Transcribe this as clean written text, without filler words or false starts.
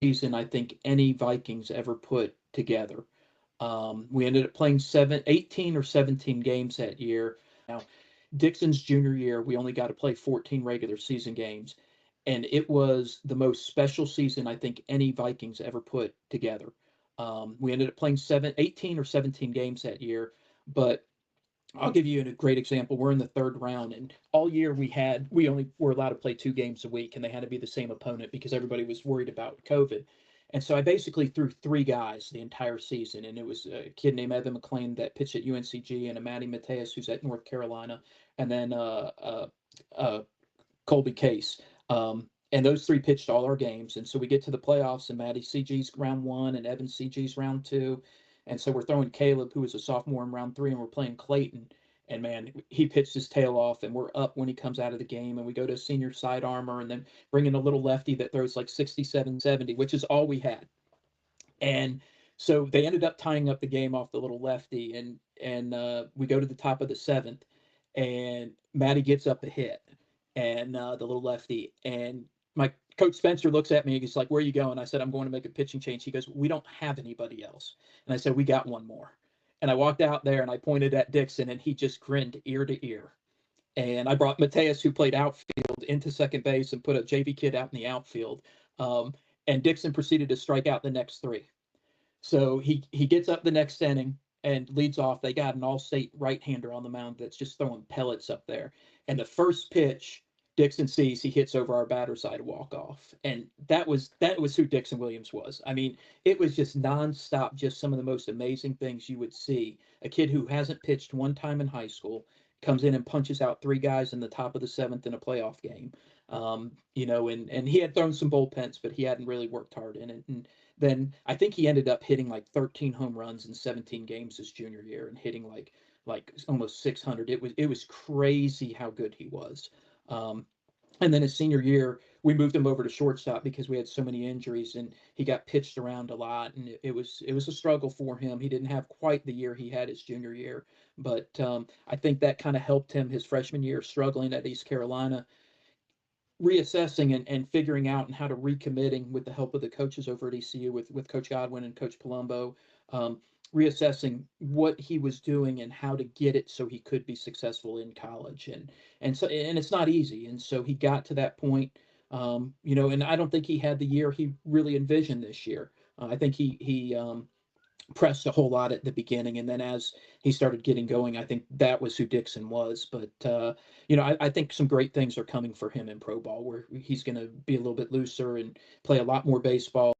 season I think any Vikings ever put together. We ended up playing 18 or 17 games that year. Now, Dixon's junior year, we only got to play 14 regular season games, and it was the most special season I think any Vikings ever put together. We ended up playing 18 or 17 games that year, but I'll give you a great example. We're in the third round, and all year we only were allowed to play 2 games a week, and they had to be the same opponent because everybody was worried about COVID. And so I basically threw 3 guys the entire season, and it was a kid named Evan McLean that pitched at UNCG, and a Matty Mateus who's at North Carolina, and then uh, Colby Case. And those 3 pitched all our games. And so we get to the playoffs, and Matty CG's round 1 and Evan CG's round 2. And so we're throwing Caleb, who was a sophomore, in round 3, and we're playing Clayton. And man, he pitched his tail off, and we're up when he comes out of the game. And we go to senior side armor and then bring in a little lefty that throws like 67, 70, which is all we had. And so they ended up tying up the game off the little lefty. And we go to the top of the 7th, and Matty gets up a hit, and the little lefty. And my coach Spencer looks at me and he's like, "Where are you going?" I said, "I'm going to make a pitching change." He goes, "We don't have anybody else." And I said, "We got one more." And I walked out there and I pointed at Dixon, and he just grinned ear to ear. And I brought Mateus, who played outfield, into second base and put a JV kid out in the outfield. Um, and Dixon proceeded to strike out the next 3. So he gets up the next inning and leads off. They got an all-state right-hander on the mound that's just throwing pellets up there. And the first pitch Dixon sees, he hits over our batter's eye to walk off. And that was who Dixon Williams was. I mean, it was just nonstop, just some of the most amazing things you would see. A kid who hasn't pitched one time in high school comes in and punches out 3 guys in the top of the 7th in a playoff game. And he had thrown some bullpens, but he hadn't really worked hard in it. And then I think he ended up hitting like 13 home runs in 17 games his junior year and hitting like almost 600. It was crazy how good he was. Um, and then his senior year, we moved him over to shortstop because we had so many injuries, and he got pitched around a lot, and it was a struggle for him. He didn't have quite the year he had his junior year, but I think that kind of helped him his freshman year, struggling at East Carolina, reassessing and figuring out and how to recommitting with the help of the coaches over at ECU with Coach Godwin and Coach Palumbo, um, reassessing what he was doing and how to get it so he could be successful in college. And it's not easy. And so he got to that point, and I don't think he had the year he really envisioned this year. I think he pressed a whole lot at the beginning, and then as he started getting going, I think that was who Dixon was. But I think some great things are coming for him in pro ball, where he's going to be a little bit looser and play a lot more baseball.